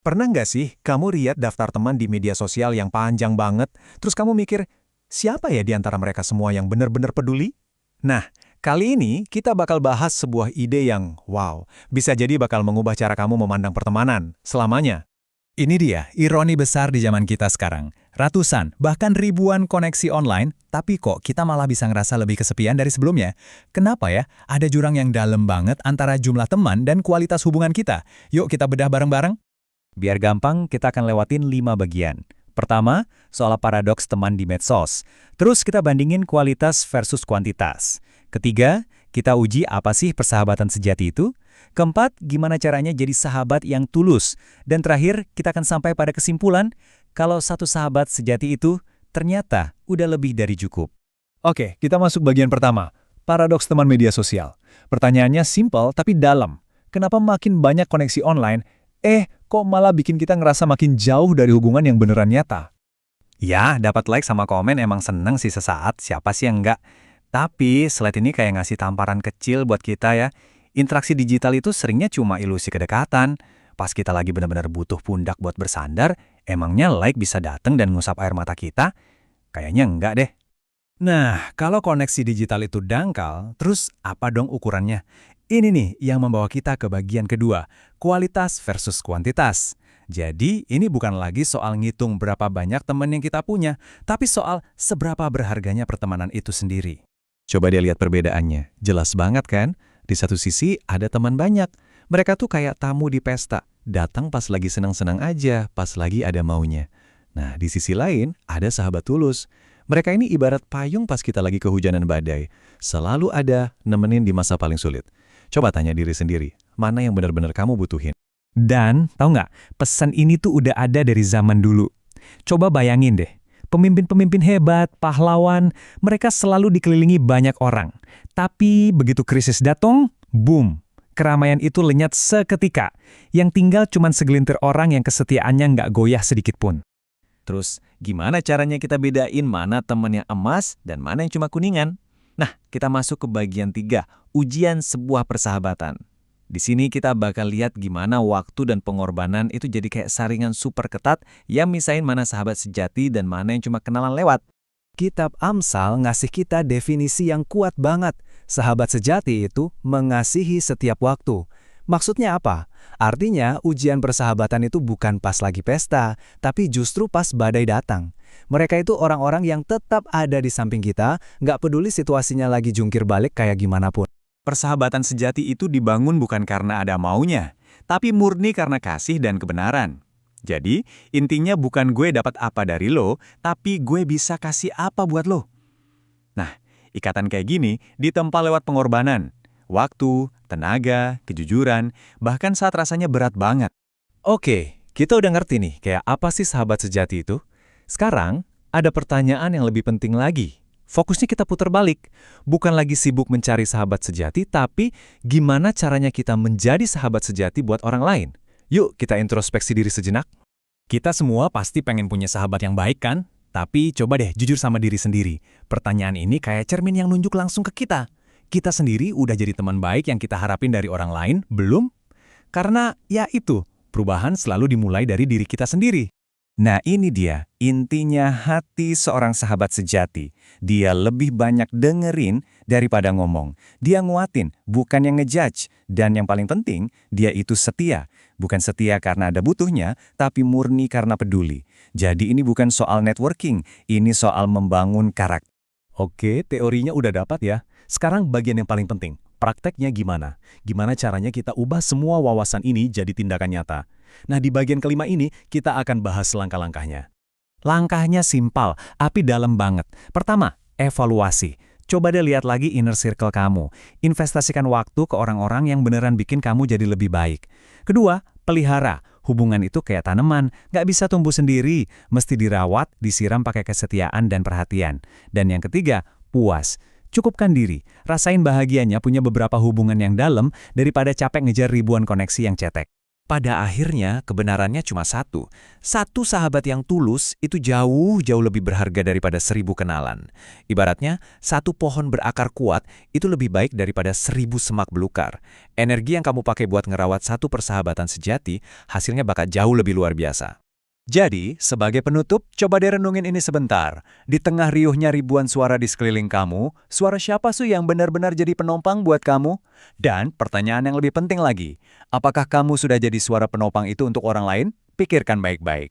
Pernah nggak sih kamu lihat daftar teman di media sosial yang panjang banget, terus kamu mikir, siapa ya di antara mereka semua yang benar-benar peduli? Nah, kali ini kita bakal bahas sebuah ide yang, wow, bisa jadi bakal mengubah cara kamu memandang pertemanan selamanya. Ini dia, ironi besar di zaman kita sekarang. Ratusan, bahkan ribuan koneksi online, tapi kok kita malah bisa ngerasa lebih kesepian dari sebelumnya? Kenapa ya? Ada jurang yang dalam banget antara jumlah teman dan kualitas hubungan kita. Yuk kita bedah bareng-bareng. Biar gampang, kita akan lewatin 5 bagian. Pertama, soal paradoks teman di medsos. Terus kita bandingin kualitas versus kuantitas. Ketiga, kita uji apa sih persahabatan sejati itu. Keempat, gimana caranya jadi sahabat yang tulus. Dan terakhir, kita akan sampai pada kesimpulan, kalau satu sahabat sejati itu ternyata udah lebih dari cukup. Oke, kita masuk bagian pertama. Paradoks teman media sosial. Pertanyaannya simpel tapi dalam. Kenapa makin banyak koneksi online, kok malah bikin kita ngerasa makin jauh dari hubungan yang beneran nyata? Ya, dapat like sama komen emang seneng sih sesaat, siapa sih yang enggak? Tapi, slide ini kayak ngasih tamparan kecil buat kita ya. Interaksi digital itu seringnya cuma ilusi kedekatan. Pas kita lagi benar-benar butuh pundak buat bersandar, emangnya like bisa dateng dan ngusap air mata kita? Kayaknya enggak deh. Nah, kalau koneksi digital itu dangkal, terus apa dong ukurannya? Ini nih yang membawa kita ke bagian kedua, kualitas versus kuantitas. Jadi, ini bukan lagi soal ngitung berapa banyak teman yang kita punya, tapi soal seberapa berharganya pertemanan itu sendiri. Coba dia lihat perbedaannya. Jelas banget kan? Di satu sisi ada teman banyak. Mereka tuh kayak tamu di pesta. Datang pas lagi senang-senang aja, pas lagi ada maunya. Nah, di sisi lain ada sahabat tulus. Mereka ini ibarat payung pas kita lagi kehujanan badai. Selalu ada nemenin di masa paling sulit. Coba tanya diri sendiri, mana yang benar-benar kamu butuhin? Dan, tahu nggak, pesan ini tuh udah ada dari zaman dulu. Coba bayangin deh, pemimpin-pemimpin hebat, pahlawan, mereka selalu dikelilingi banyak orang. Tapi begitu krisis datang, boom, keramaian itu lenyat seketika. Yang tinggal cuma segelintir orang yang kesetiaannya nggak goyah sedikit pun. Terus, gimana caranya kita bedain mana teman yang emas dan mana yang cuma kuningan? Nah, kita masuk ke bagian 3, ujian sebuah persahabatan. Di sini kita bakal lihat gimana waktu dan pengorbanan itu jadi kayak saringan super ketat yang misahin mana sahabat sejati dan mana yang cuma kenalan lewat. Kitab Amsal ngasih kita definisi yang kuat banget. Sahabat sejati itu mengasihi setiap waktu. Maksudnya apa? Artinya ujian persahabatan itu bukan pas lagi pesta, tapi justru pas badai datang. Mereka itu orang-orang yang tetap ada di samping kita, nggak peduli situasinya lagi jungkir balik kayak gimana pun. Persahabatan sejati itu dibangun bukan karena ada maunya, tapi murni karena kasih dan kebenaran. Jadi, intinya bukan gue dapat apa dari lo, tapi gue bisa kasih apa buat lo. Nah, ikatan kayak gini ditempa lewat pengorbanan. Waktu, tenaga, kejujuran, bahkan saat rasanya berat banget. Oke, kita udah ngerti nih kayak apa sih sahabat sejati itu? Sekarang, ada pertanyaan yang lebih penting lagi. Fokusnya kita putar balik. Bukan lagi sibuk mencari sahabat sejati, tapi gimana caranya kita menjadi sahabat sejati buat orang lain? Yuk kita introspeksi diri sejenak. Kita semua pasti pengen punya sahabat yang baik kan? Tapi coba deh jujur sama diri sendiri. Pertanyaan ini kayak cermin yang nunjuk langsung ke kita. Kita sendiri udah jadi teman baik yang kita harapin dari orang lain, belum? Karena ya itu, perubahan selalu dimulai dari diri kita sendiri. Nah ini dia, intinya hati seorang sahabat sejati. Dia lebih banyak dengerin daripada ngomong. Dia nguatin, bukan yang ngejudge. Dan yang paling penting, dia itu setia. Bukan setia karena ada butuhnya, tapi murni karena peduli. Jadi ini bukan soal networking, ini soal membangun karakter. Oke, teorinya udah dapat ya. Sekarang bagian yang paling penting, prakteknya gimana? Gimana caranya kita ubah semua wawasan ini jadi tindakan nyata? Nah, di bagian kelima ini, kita akan bahas langkah-langkahnya. Langkahnya simpel, tapi dalam banget. Pertama, evaluasi. Coba deh lihat lagi inner circle kamu. Investasikan waktu ke orang-orang yang beneran bikin kamu jadi lebih baik. Kedua, pelihara. Hubungan itu kayak tanaman, nggak bisa tumbuh sendiri. Mesti dirawat, disiram pakai kesetiaan dan perhatian. Dan yang ketiga, puas. Cukupkan diri, rasain bahagianya punya beberapa hubungan yang dalam daripada capek ngejar ribuan koneksi yang cetek. Pada akhirnya, kebenarannya cuma satu. Satu sahabat yang tulus itu jauh-jauh lebih berharga daripada 1000 kenalan. Ibaratnya, satu pohon berakar kuat itu lebih baik daripada 1000 semak belukar. Energi yang kamu pakai buat ngerawat satu persahabatan sejati, hasilnya bakal jauh lebih luar biasa. Jadi, sebagai penutup, coba deh renungin ini sebentar. Di tengah riuhnya ribuan suara di sekeliling kamu, suara siapa sih yang benar-benar jadi penopang buat kamu? Dan pertanyaan yang lebih penting lagi, apakah kamu sudah jadi suara penopang itu untuk orang lain? Pikirkan baik-baik.